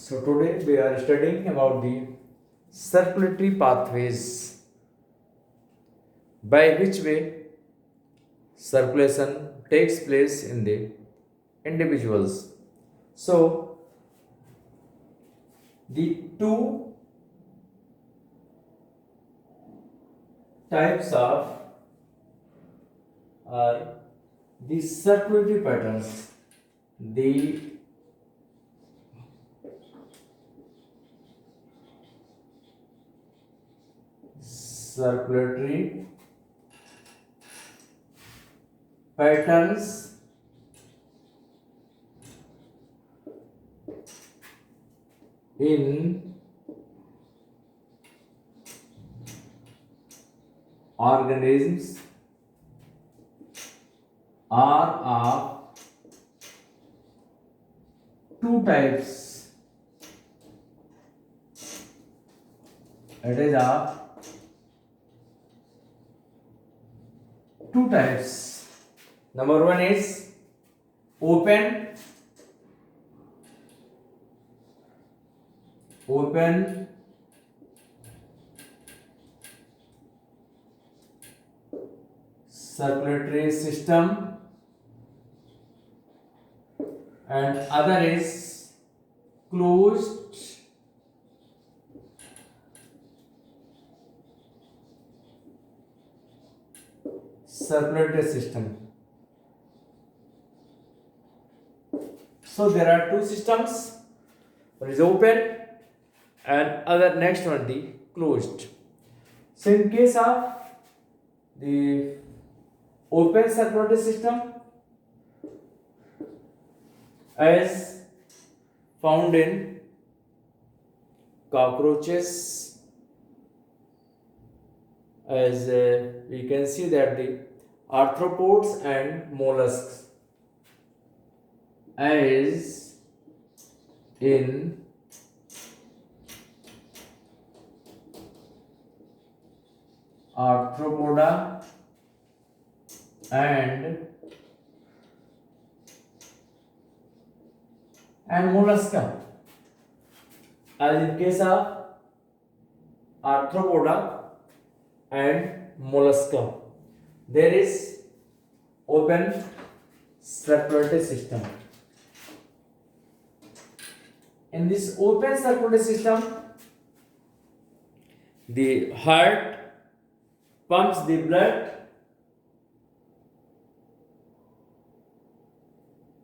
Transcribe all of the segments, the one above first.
So today we are studying about the circulatory pathways by which way circulation takes place in the individuals. So the two types of are the circulatory patterns. The circulatory patterns in organisms are of two types. It is of two types. Number one is open circulatory system, and other is closed circulatory system. So there are two systems. One is open and other next one the closed. So in case of the open circulatory system, as found in cockroaches, as we can see that the arthropods and mollusks, as in arthropoda and mollusca. As in case of arthropoda and mollusca, there is open circulatory system. In this open circulatory system, the heart pumps the blood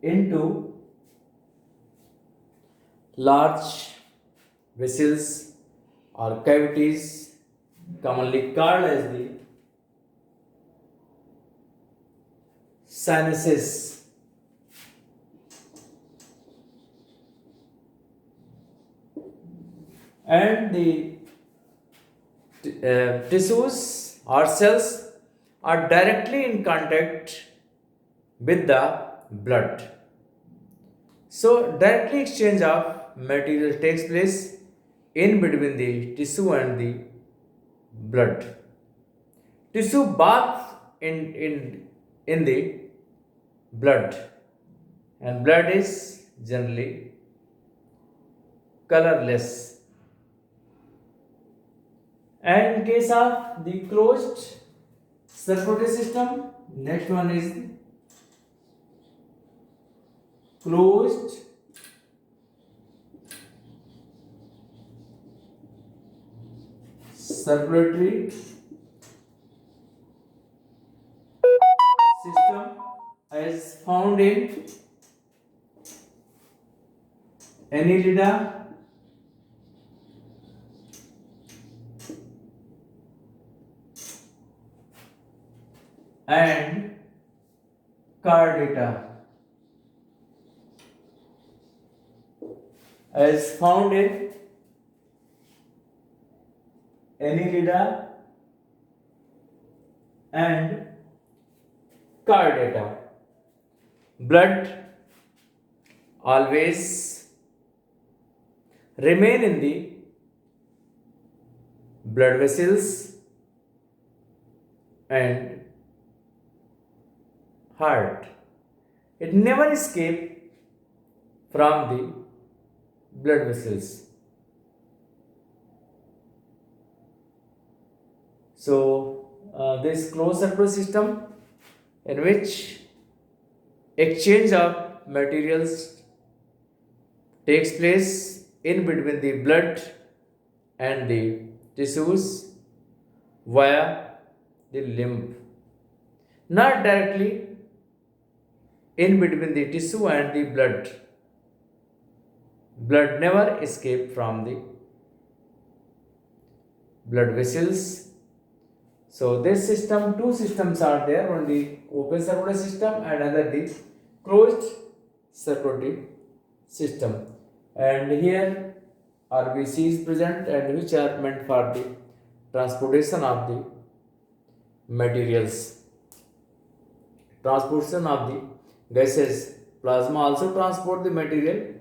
into large vessels or cavities, commonly called as the sinuses. And the tissues or cells are directly in contact with the blood. So, directly exchange of material takes place in between the tissue and the blood. Tissue bath in the blood, and blood is generally colorless. And in case of the closed circulatory system, next one is closed circulatory system, as found in Annelida and Chordata, as found in Annelida and Chordata. Blood always remain in the blood vessels and heart. It never escapes from the blood vessels. So this closed circular system in which exchange of materials takes place in between the blood and the tissues via the lymph, not directly in between the tissue and the blood. Blood never escape from the blood vessels. So this system, two systems are there, one the open circulatory system and another the closed circulatory system. And here RBC is present and which are meant for the transportation of the materials, transportation of the gases. Plasma also transport the material.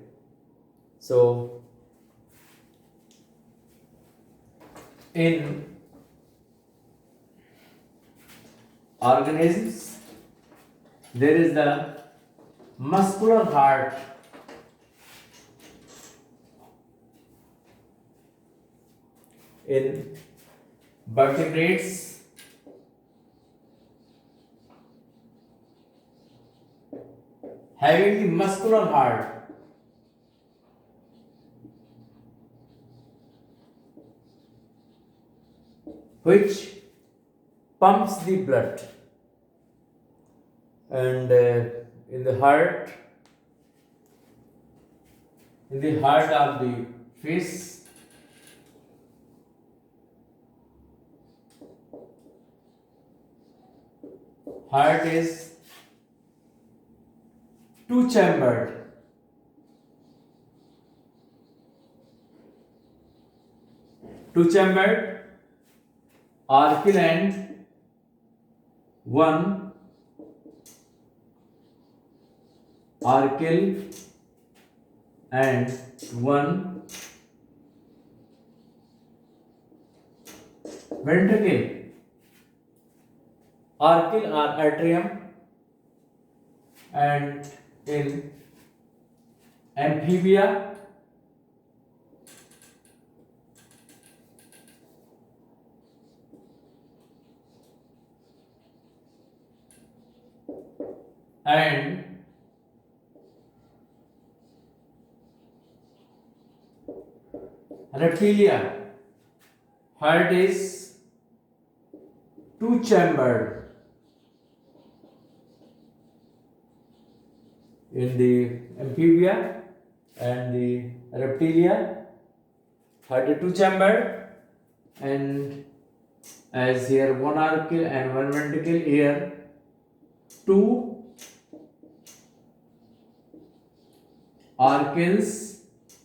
So in organisms there is the muscular heart. In vertebrates having the muscular heart, which pumps the blood, and in the heart of the fish heart is two chambered. Archial and one archial and one ventricle. Archial or atrium, and in amphibia and reptilia, heart is two chambered. In the amphibia and the reptilia, heart is two chambered, and as here one archial and one ventricle, here two archials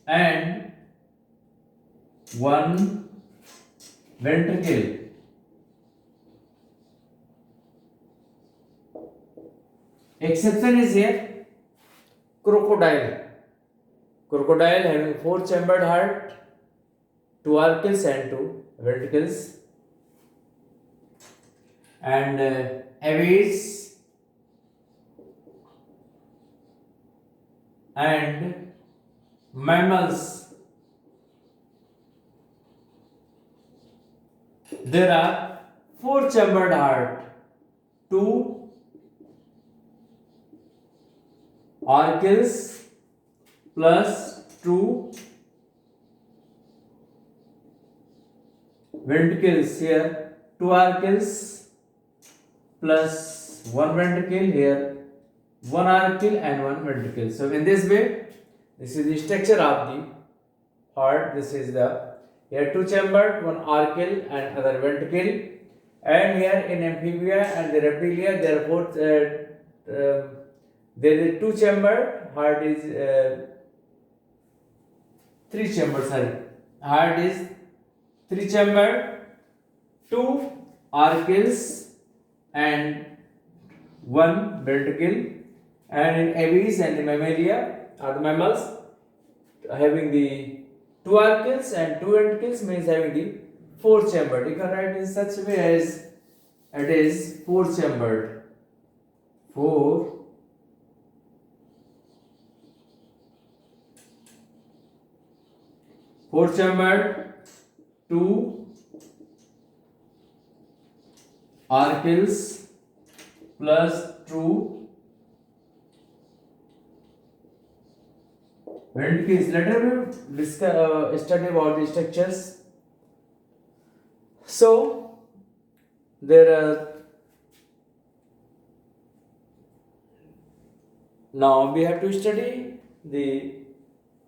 and one ventricle. Exception is here crocodile. Crocodile having four chambered heart, two archials and two ventricles, and aves and mammals. There are four chambered heart, two archials plus two ventricles, here two archials plus one ventricle, here one archial and one ventricle. So in this way, this is the structure of the heart. This is the here two chambered, one archial and other ventricle, and here in amphibia and the reptilia there are both there is two chambered heart is three chambered, sorry, heart is three chambered, two archials and one ventricle, and in aves and the mammalia or the mammals having the two archials and two ventricles means having the four chambered. You can write in such a way as it is four chambered. Four four chambered, two Arkels plus two ventricles. Later we discuss, study about the structures. So there are now we have to study the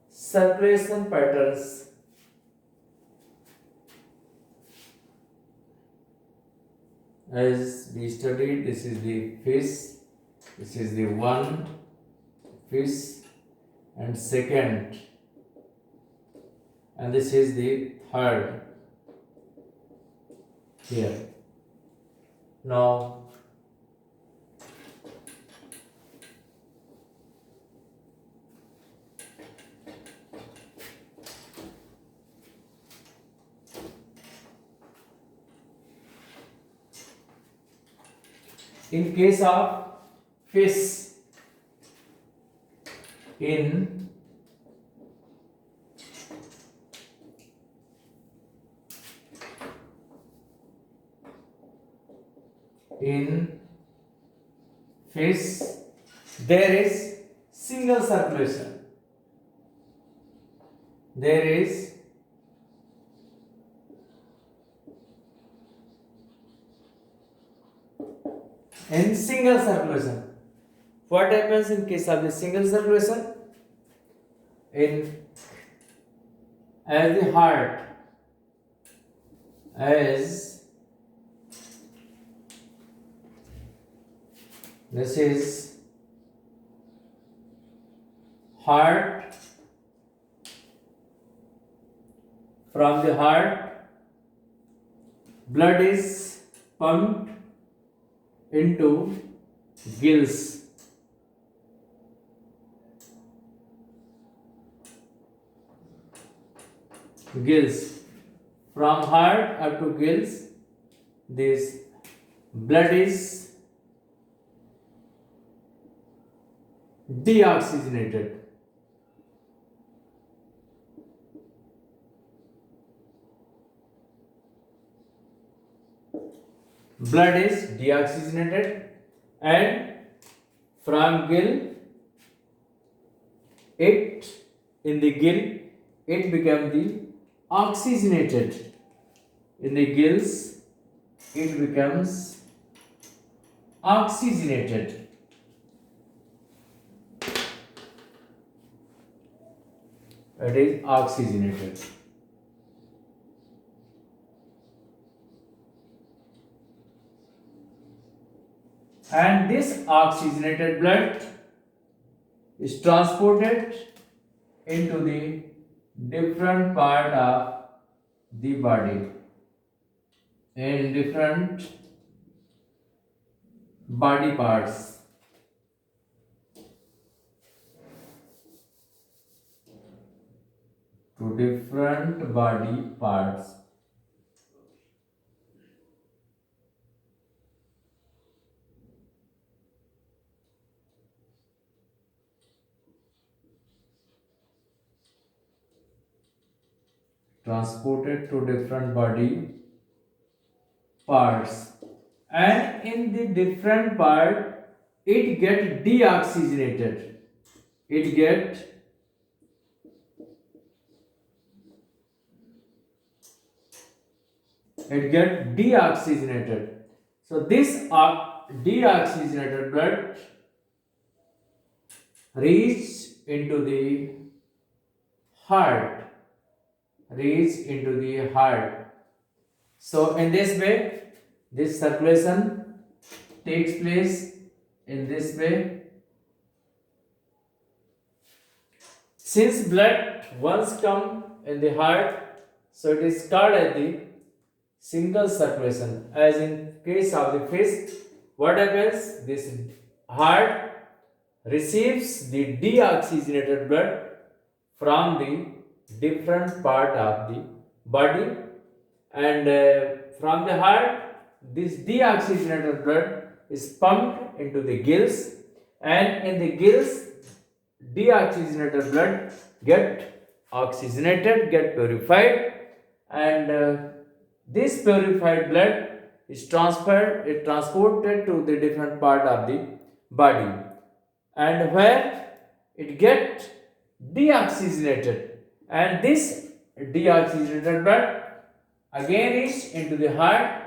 circulation patterns. As we studied, this is the fish, this is the one fish and second, and this is the third here. Now in case of fish, in fish there is single circulation. There is in single circulation. What happens in case of the single circulation? In as the heart, as this is heart, from the heart blood is pumped into gills. Gills, from heart up to gills, this blood is deoxygenated. Blood is deoxygenated, and from gill, it in the gill it become the oxygenated. In the gills it becomes oxygenated. It is oxygenated. And this oxygenated blood is transported into the different part of the body, in different body parts. To different body parts. Transported to different body parts, and in the different part it get deoxygenated. It get deoxygenated. So this deoxygenated blood reach into the heart. So in this way, this circulation takes place in this way. Since blood once come in the heart, so it is called as the single circulation. As in case of the fish, what happens? This heart receives the deoxygenated blood from the different part of the body, and from the heart this deoxygenated blood is pumped into the gills, and in the gills deoxygenated blood get oxygenated, get purified, and this purified blood is transported to the different part of the body, and where it get deoxygenated, and this deoxygenated blood again reach into the heart,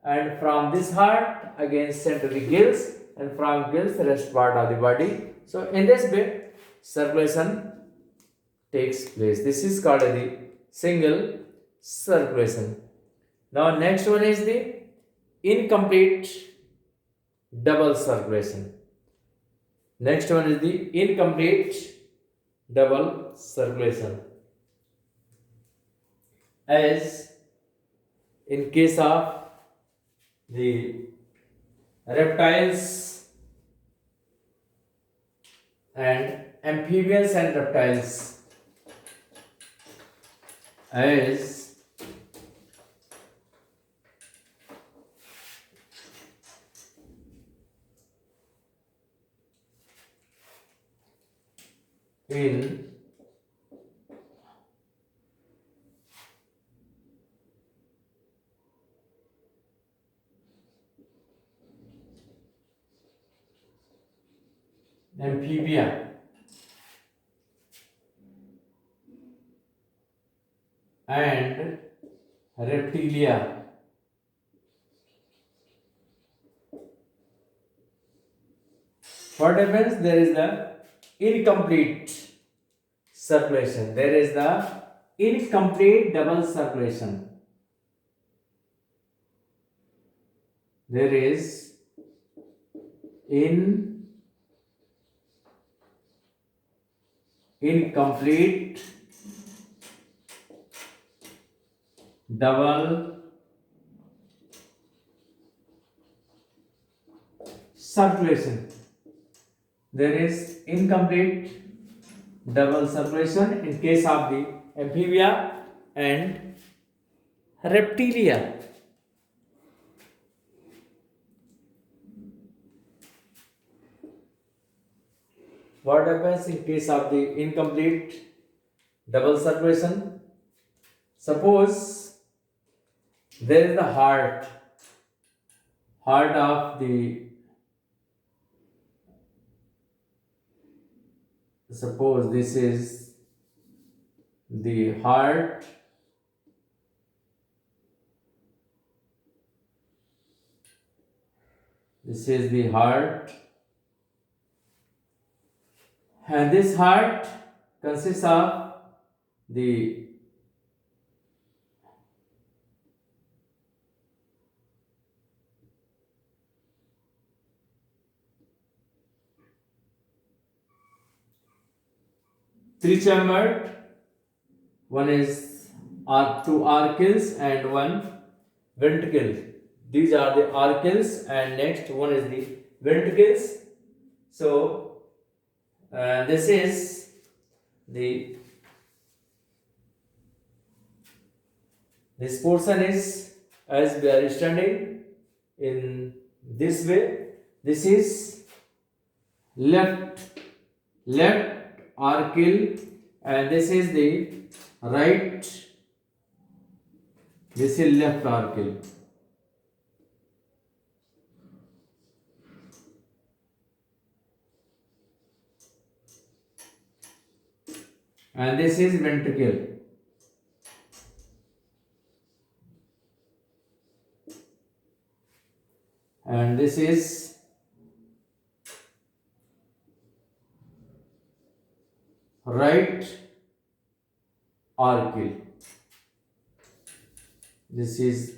and from this heart again sent to the gills, and from gills the rest part of the body. So in this way circulation takes place. This is called the single circulation. Now next one is the incomplete double circulation. Next one is the incomplete double circulation. As in case of the reptiles and amphibians and reptiles, as in amphibia and reptilia, what happens? There is the incomplete circulation. There is the incomplete double circulation. There is incomplete double circulation. There is incomplete double circulation in case of the amphibia and reptilia. What happens in case of the incomplete double circulation? Suppose there is the heart of the, suppose this is the heart and this heart consists of the three chambered, one is two arcades and one ventricle. These are the arcades, and next one is the ventricles. So this is the, this portion is, as we are standing in this way, this is left arcle, and this is the right, this is left arcle. And this is ventricle. And this is right arcle. This is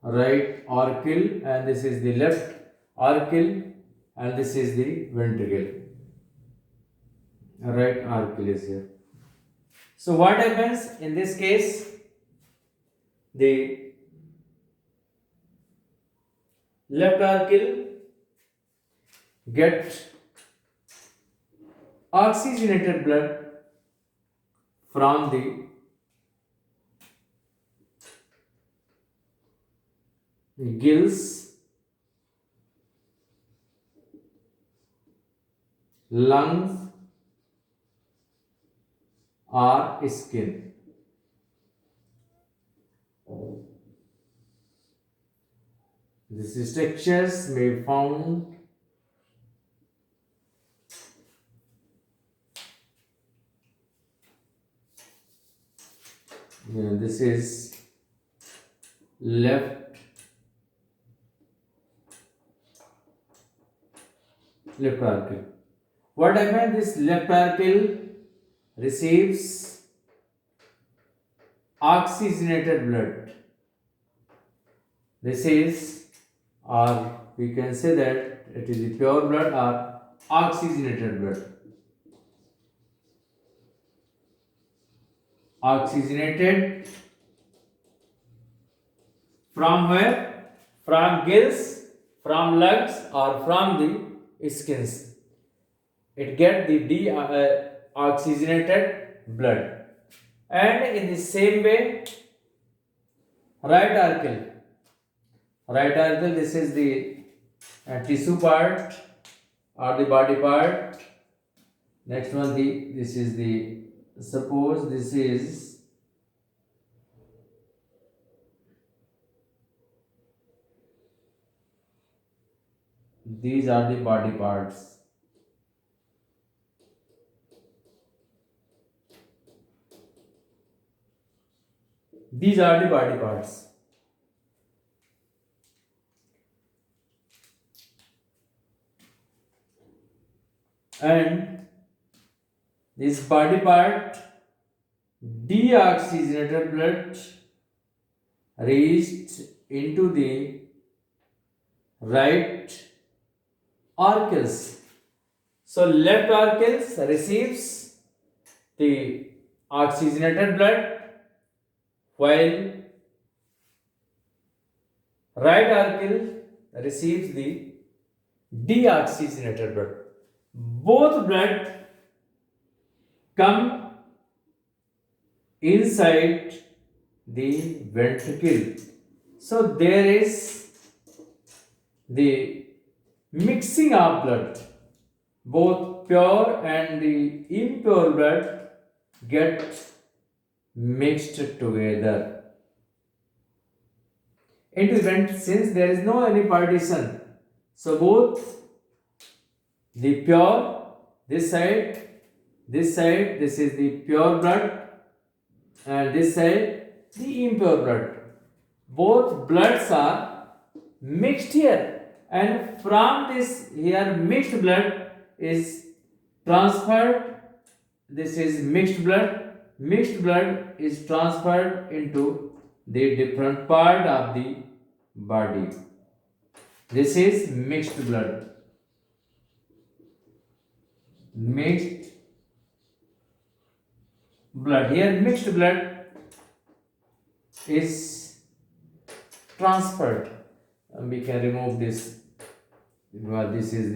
right arcle, and this is the left arcle, and this is the ventricle. Right arcle is here. So what happens in this case? The left arcle get oxygenated blood from the gills, lungs, or skin. These structures may be found this is left oracle. What happens? This left oracle receives oxygenated blood. This is, or we can say that it is the pure blood or oxygenated blood. Oxygenated from where? From gills, from lungs, or from the skins. It gets the deoxygenated blood. And in the same way, right oracle. Right oracle, this is the tissue part or the body part. Next one, this is the, suppose this is these are the body parts. These are the body parts. And this body part, deoxygenated blood reached into the right oracles. So left oracles receives the oxygenated blood, while right oracle receives the deoxygenated blood. Both blood come inside the ventricle. So there is the mixing of blood. Both pure and the impure blood get mixed together. Since there is no any partition, so both the pure, this side, this is the pure blood, and this side, the impure blood. Both bloods are mixed here, and from this here mixed blood is transferred. This is mixed blood. Mixed blood is transferred into the different part of the body. This is mixed blood. Mixed blood. Here mixed blood is transferred. We can remove this. This is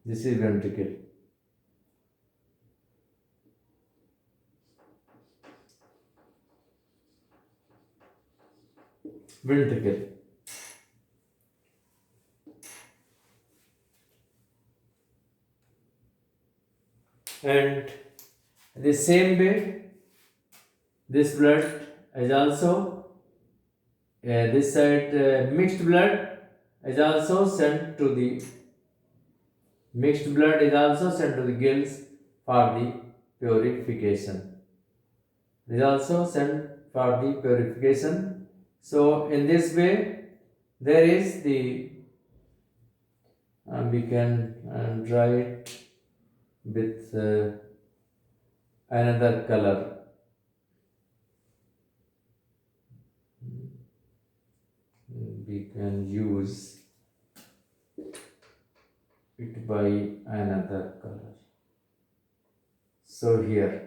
ventricle. Ventricle. And the same way, this blood is also this side mixed blood is also sent to the gills for the purification. It is also sent for the purification. So in this way, there is the we can draw it with another color. We can use it by another color. So here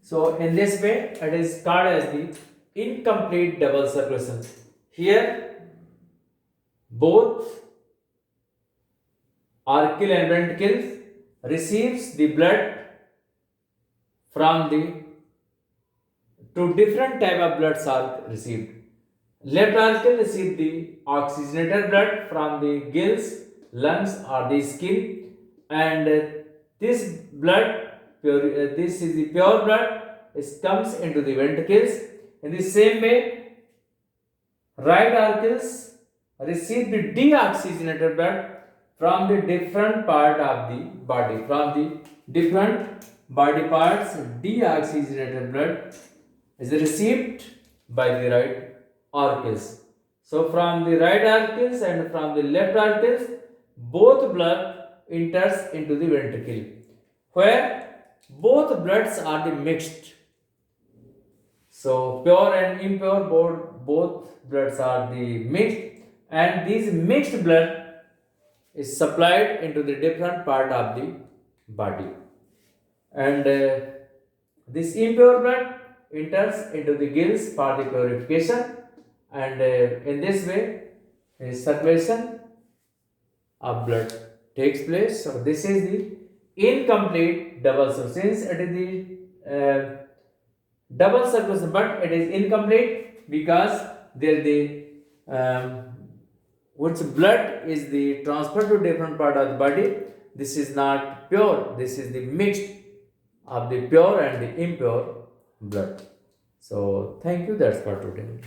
so in this way it is called as the incomplete double circulation. Here both oracle and ventricle receives the blood from the two different type of bloods are received. Left atrial receive the oxygenated blood from the gills, lungs, or the skin, and this blood, this is the pure blood, comes into the ventricles. In the same way, right atrials receive the deoxygenated blood from the different part of the body, from the different body parts. Deoxygenated blood is received by the right auricles. So from the right auricles and from the left auricles, both blood enters into the ventricle, where both bloods are the mixed. So pure and impure, both bloods are the mixed, and these mixed blood is supplied into the different part of the body, and this impure blood enters into the gills for the purification, and in this way circulation of blood takes place. So this is the incomplete double circulation. Since it is the double circulation, but it is incomplete because there the which blood is the transferred to different part of the body. This is not pure. This is the mixed of the pure and the impure blood. So thank you. That's for today.